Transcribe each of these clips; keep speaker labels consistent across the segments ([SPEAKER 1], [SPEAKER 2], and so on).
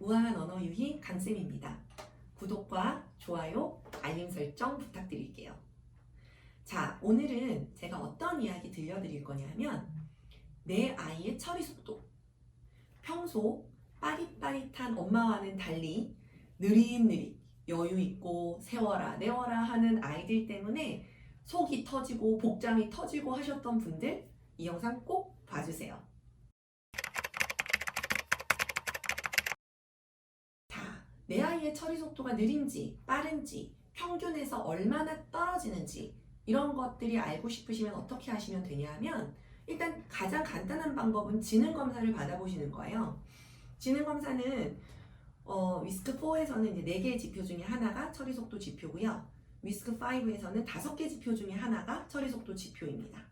[SPEAKER 1] 우아한 언어 유희 강쌤입니다. 구독과 좋아요, 알림 설정 부탁드릴게요. 자, 오늘은 제가 어떤 이야기 들려드릴 거냐면 내 아이의 처리 속도. 평소 빠릿빠릿한 엄마와는 달리 느릿느릿 여유 있고 세워라 내워라 하는 아이들 때문에 속이 터지고 복장이 터지고 하셨던 분들 이 영상 꼭 봐주세요. 자, 내 아이의 처리 속도가 느린지 빠른지 평균에서 얼마나 떨어지는지 이런 것들이 알고 싶으시면 어떻게 하시면 되냐면 일단 가장 간단한 방법은 지능 검사를 받아보시는 거예요. 지능 검사는 위스크4에서는 이제 4개의 지표 중에 하나가 처리 속도 지표고요. 위스크5에서는 5개 지표 중에 하나가 처리 속도 지표입니다.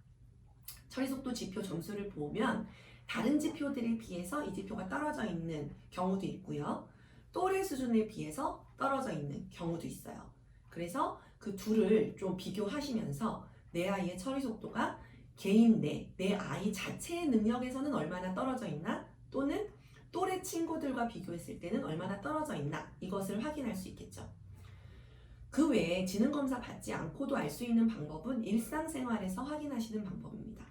[SPEAKER 1] 처리 속도 지표 점수를 보면 다른 지표들에 비해서 이 지표가 떨어져 있는 경우도 있고요. 또래 수준에 비해서 떨어져 있는 경우도 있어요. 그래서 그 둘을 좀 비교하시면서 내 아이의 처리 속도가 개인 내 아이 자체의 능력에서는 얼마나 떨어져 있나 또는 또래 친구들과 비교했을 때는 얼마나 떨어져 있나 이것을 확인할 수 있겠죠. 그 외에 지능검사 받지 않고도 알 수 있는 방법은 일상생활에서 확인하시는 방법입니다.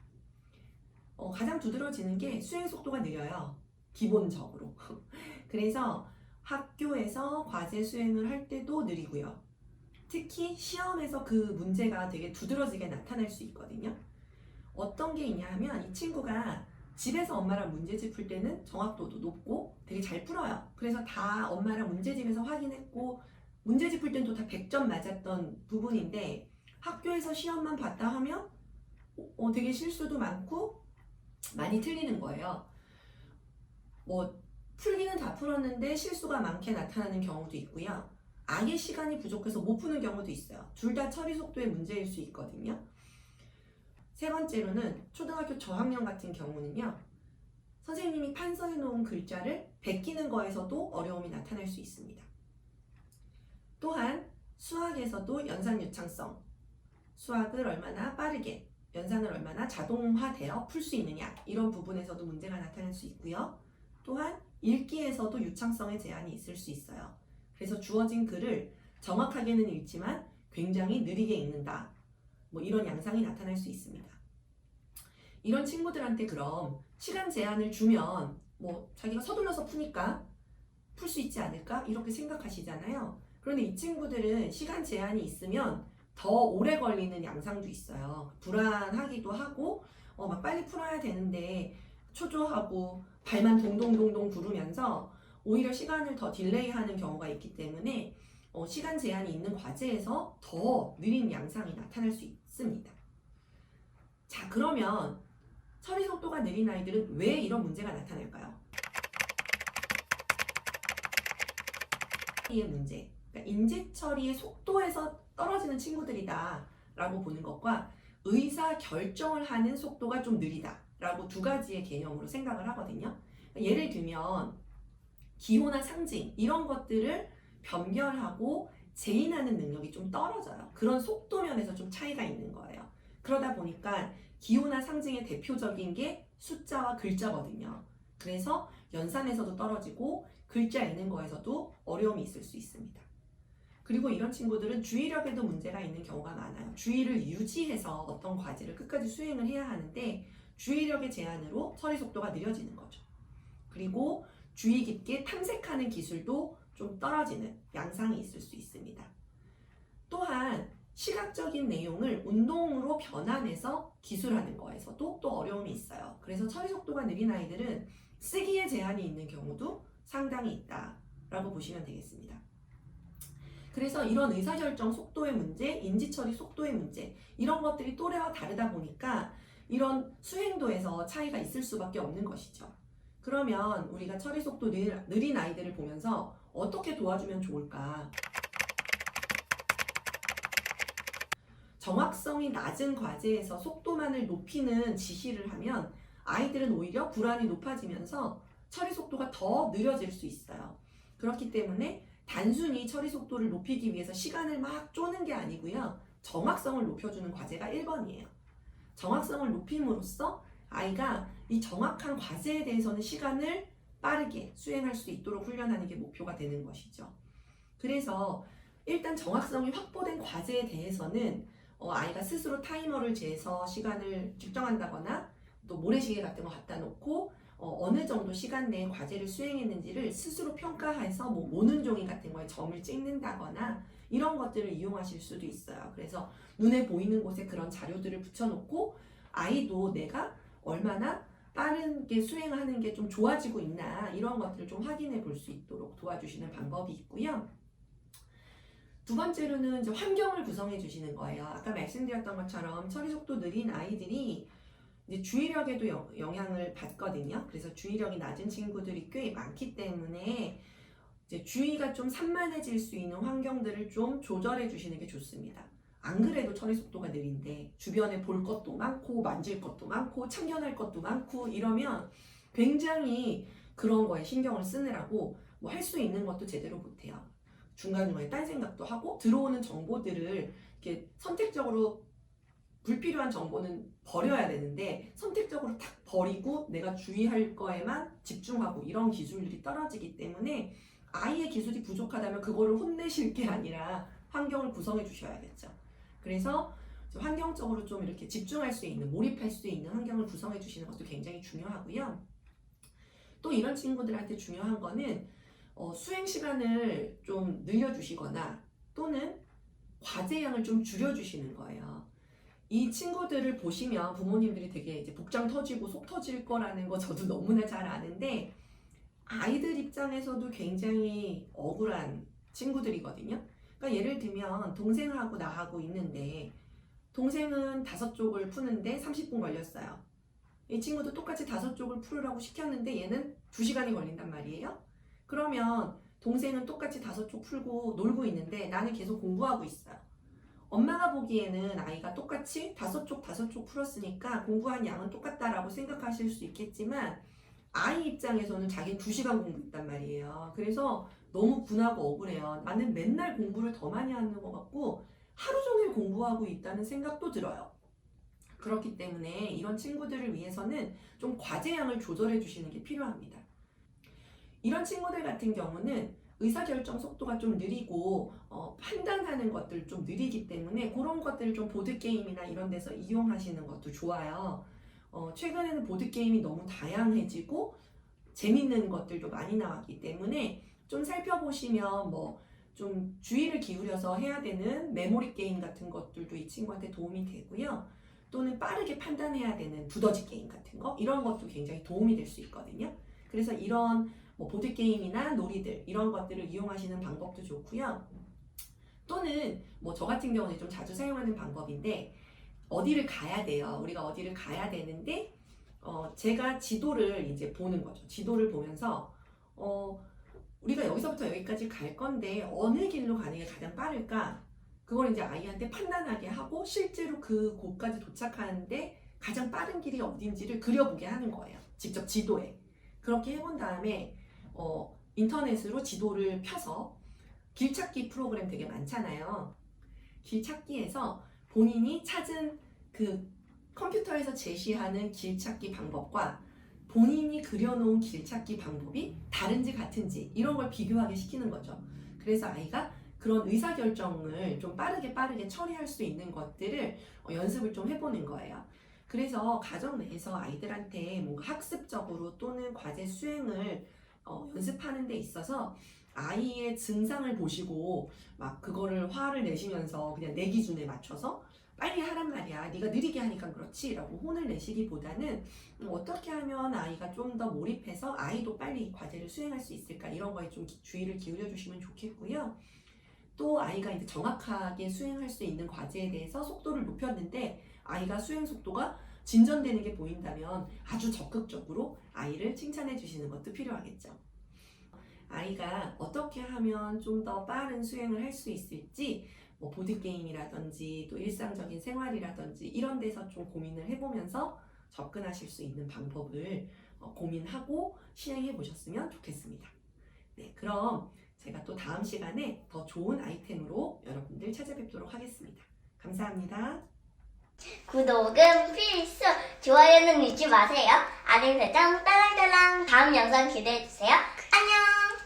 [SPEAKER 1] 가장 두드러지는 게 수행 속도가 느려요. 기본적으로. 그래서 학교에서 과제 수행을 할 때도 느리고요. 특히 시험에서 그 문제가 되게 두드러지게 나타날 수 있거든요. 어떤 게 있냐 하면 이 친구가 집에서 엄마랑 문제집 풀 때는 정확도도 높고 되게 잘 풀어요. 그래서 다 엄마랑 문제집에서 확인했고 문제집 풀 때는 또 다 100점 맞았던 부분인데 학교에서 시험만 봤다 하면 되게 실수도 많고 많이 틀리는 거예요. 풀기는 다 풀었는데 실수가 많게 나타나는 경우도 있고요. 아예 시간이 부족해서 못 푸는 경우도 있어요. 둘 다 처리 속도의 문제일 수 있거든요. 세 번째로는 초등학교 저학년 같은 경우는요. 선생님이 판서해 놓은 글자를 베끼는 거에서도 어려움이 나타날 수 있습니다. 또한 수학에서도 연산 유창성, 수학을 얼마나 빠르게, 연산을 얼마나 자동화되어 풀 수 있느냐 이런 부분에서도 문제가 나타날 수 있고요. 또한 읽기에서도 유창성의 제한이 있을 수 있어요. 그래서 주어진 글을 정확하게는 읽지만 굉장히 느리게 읽는다. 이런 양상이 나타날 수 있습니다. 이런 친구들한테 그럼 시간 제한을 주면 자기가 서둘러서 푸니까 풀 수 있지 않을까? 이렇게 생각하시잖아요. 그런데 이 친구들은 시간 제한이 있으면 더 오래 걸리는 양상도 있어요. 불안하기도 하고 막 빨리 풀어야 되는데 초조하고 발만 동동동동 구르면서 오히려 시간을 더 딜레이하는 경우가 있기 때문에 시간 제한이 있는 과제에서 더 느린 양상이 나타날 수 있습니다. 자, 그러면 처리 속도가 느린 아이들은 왜 이런 문제가 나타날까요? 이 문제, 그러니까 인지 처리의 속도에서 떨어지는 친구들이다 라고 보는 것과 의사 결정을 하는 속도가 좀 느리다 라고 두 가지의 개념으로 생각을 하거든요. 예를 들면 기호나 상징 이런 것들을 변별하고 재인하는 능력이 좀 떨어져요. 그런 속도 면에서 좀 차이가 있는 거예요. 그러다 보니까 기호나 상징의 대표적인 게 숫자와 글자거든요. 그래서 연산에서도 떨어지고 글자 읽는 거에서도 어려움이 있을 수 있습니다. 그리고 이런 친구들은 주의력에도 문제가 있는 경우가 많아요. 주의를 유지해서 어떤 과제를 끝까지 수행을 해야 하는데 주의력의 제한으로 처리 속도가 느려지는 거죠. 그리고 주의 깊게 탐색하는 기술도 좀 떨어지는 양상이 있을 수 있습니다. 또한 시각적인 내용을 운동으로 변환해서 기술하는 거에서도 또 어려움이 있어요. 그래서 처리 속도가 느린 아이들은 쓰기에 제한이 있는 경우도 상당히 있다라고 보시면 되겠습니다. 그래서 이런 의사결정 속도의 문제, 인지처리 속도의 문제 이런 것들이 또래와 다르다 보니까 이런 수행도에서 차이가 있을 수밖에 없는 것이죠. 그러면 우리가 처리 속도 느린 아이들을 보면서 어떻게 도와주면 좋을까? 정확성이 낮은 과제에서 속도만을 높이는 지시를 하면 아이들은 오히려 불안이 높아지면서 처리 속도가 더 느려질 수 있어요. 그렇기 때문에 단순히 처리 속도를 높이기 위해서 시간을 막 쪼는 게 아니고요. 정확성을 높여주는 과제가 1번이에요. 정확성을 높임으로써 아이가 이 정확한 과제에 대해서는 시간을 빠르게 수행할 수 있도록 훈련하는 게 목표가 되는 것이죠. 그래서 일단 정확성이 확보된 과제에 대해서는 아이가 스스로 타이머를 재서 시간을 측정한다거나 또 모래시계 같은 거 갖다 놓고 어느 정도 시간 내에 과제를 수행했는지를 스스로 평가해서 뭐 모는 종이 같은 거에 점을 찍는다거나 이런 것들을 이용하실 수도 있어요. 그래서 눈에 보이는 곳에 그런 자료들을 붙여놓고 아이도 내가 얼마나 빠르게 수행하는 게 좀 좋아지고 있나 이런 것들을 좀 확인해 볼 수 있도록 도와주시는 방법이 있고요. 두 번째로는 이제 환경을 구성해 주시는 거예요. 아까 말씀드렸던 것처럼 처리 속도 느린 아이들이 이제 주의력에도 영향을 받거든요. 그래서 주의력이 낮은 친구들이 꽤 많기 때문에 이제 주의가 좀 산만해질 수 있는 환경들을 좀 조절해 주시는 게 좋습니다. 안 그래도 처리 속도가 느린데 주변에 볼 것도 많고 만질 것도 많고 참견할 것도 많고 이러면 굉장히 그런 거에 신경을 쓰느라고 뭐 할 수 있는 것도 제대로 못해요. 중간중간에 딴 생각도 하고 들어오는 정보들을 이렇게 선택적으로 불필요한 정보는 버려야 되는데 선택적으로 탁 버리고 내가 주의할 거에만 집중하고 이런 기술들이 떨어지기 때문에 아이의 기술이 부족하다면 그거를 혼내실 게 아니라 환경을 구성해 주셔야겠죠. 그래서 환경적으로 좀 이렇게 집중할 수 있는, 몰입할 수 있는 환경을 구성해 주시는 것도 굉장히 중요하고요. 또 이런 친구들한테 중요한 거는 수행 시간을 좀 늘려주시거나 또는 과제량을 좀 줄여주시는 거예요. 이 친구들을 보시면 부모님들이 되게 이제 복장 터지고 속 터질 거라는 거 저도 너무나 잘 아는데 아이들 입장에서도 굉장히 억울한 친구들이거든요. 그러니까 예를 들면 동생하고 나하고 있는데 동생은 5쪽을 푸는데 30분 걸렸어요. 이 친구도 똑같이 5쪽을 풀으라고 시켰는데 얘는 2시간이 걸린단 말이에요. 그러면 동생은 똑같이 5쪽 풀고 놀고 있는데 나는 계속 공부하고 있어요. 엄마가 보기에는 아이가 똑같이 5쪽 풀었으니까 공부한 양은 똑같다라고 생각하실 수 있겠지만 아이 입장에서는 자기는 2시간 공부했단 말이에요. 그래서 너무 분하고 억울해요. 나는 맨날 공부를 더 많이 하는 것 같고 하루 종일 공부하고 있다는 생각도 들어요. 그렇기 때문에 이런 친구들을 위해서는 좀 과제량을 조절해 주시는 게 필요합니다. 이런 친구들 같은 경우는 의사결정 속도가 좀 느리고 판단하는 것들 좀 느리기 때문에 그런 것들을 좀 보드게임이나 이런 데서 이용하시는 것도 좋아요. 최근에는 보드게임이 너무 다양해지고 재밌는 것들도 많이 나왔기 때문에 좀 살펴보시면 뭐 좀 주의를 기울여서 해야 되는 메모리 게임 같은 것들도 이 친구한테 도움이 되고요. 또는 빠르게 판단해야 되는 두더지 게임 같은 거 이런 것도 굉장히 도움이 될 수 있거든요. 그래서 이런 뭐 보드게임이나 놀이들 이런 것들을 이용하시는 방법도 좋고요. 또는 뭐 저 같은 경우는 좀 자주 사용하는 방법인데 어디를 가야 돼요. 우리가 어디를 가야 되는데 제가 지도를 이제 보는 거죠. 지도를 보면서 우리가 여기서부터 여기까지 갈 건데 어느 길로 가는 게 가장 빠를까? 그걸 이제 아이한테 판단하게 하고 실제로 그 곳까지 도착하는데 가장 빠른 길이 어딘지를 그려보게 하는 거예요. 직접 지도에. 그렇게 해본 다음에 인터넷으로 지도를 펴서 길찾기 프로그램 되게 많잖아요. 길찾기에서 본인이 찾은 그 컴퓨터에서 제시하는 길찾기 방법과 본인이 그려놓은 길찾기 방법이 다른지 같은지 이런 걸 비교하게 시키는 거죠. 그래서 아이가 그런 의사결정을 좀 빠르게 처리할 수 있는 것들을 연습을 좀 해보는 거예요. 그래서 가정 내에서 아이들한테 뭔가 학습적으로 또는 과제 수행을 연습하는 데 있어서 아이의 증상을 보시고 막 그거를 화를 내시면서 그냥 내 기준에 맞춰서 빨리 하란 말이야. 네가 느리게 하니까 그렇지 라고 혼을 내시기보다는 어떻게 하면 아이가 좀 더 몰입해서 아이도 빨리 과제를 수행할 수 있을까 이런 거에 좀 주의를 기울여 주시면 좋겠고요. 또 아이가 이제 정확하게 수행할 수 있는 과제에 대해서 속도를 높였는데 아이가 수행 속도가 진전되는 게 보인다면 아주 적극적으로 아이를 칭찬해 주시는 것도 필요하겠죠. 아이가 어떻게 하면 좀 더 빠른 수행을 할 수 있을지 뭐 보드게임이라든지 또 일상적인 생활이라든지 이런 데서 좀 고민을 해보면서 접근하실 수 있는 방법을 고민하고 시행해 보셨으면 좋겠습니다. 네, 그럼 제가 또 다음 시간에 더 좋은 아이템으로 여러분들 찾아뵙도록 하겠습니다. 감사합니다.
[SPEAKER 2] 구독은 필수, 좋아요는 잊지 마세요. 알림 설정 딸랑딸랑. 다음 영상 기대해주세요.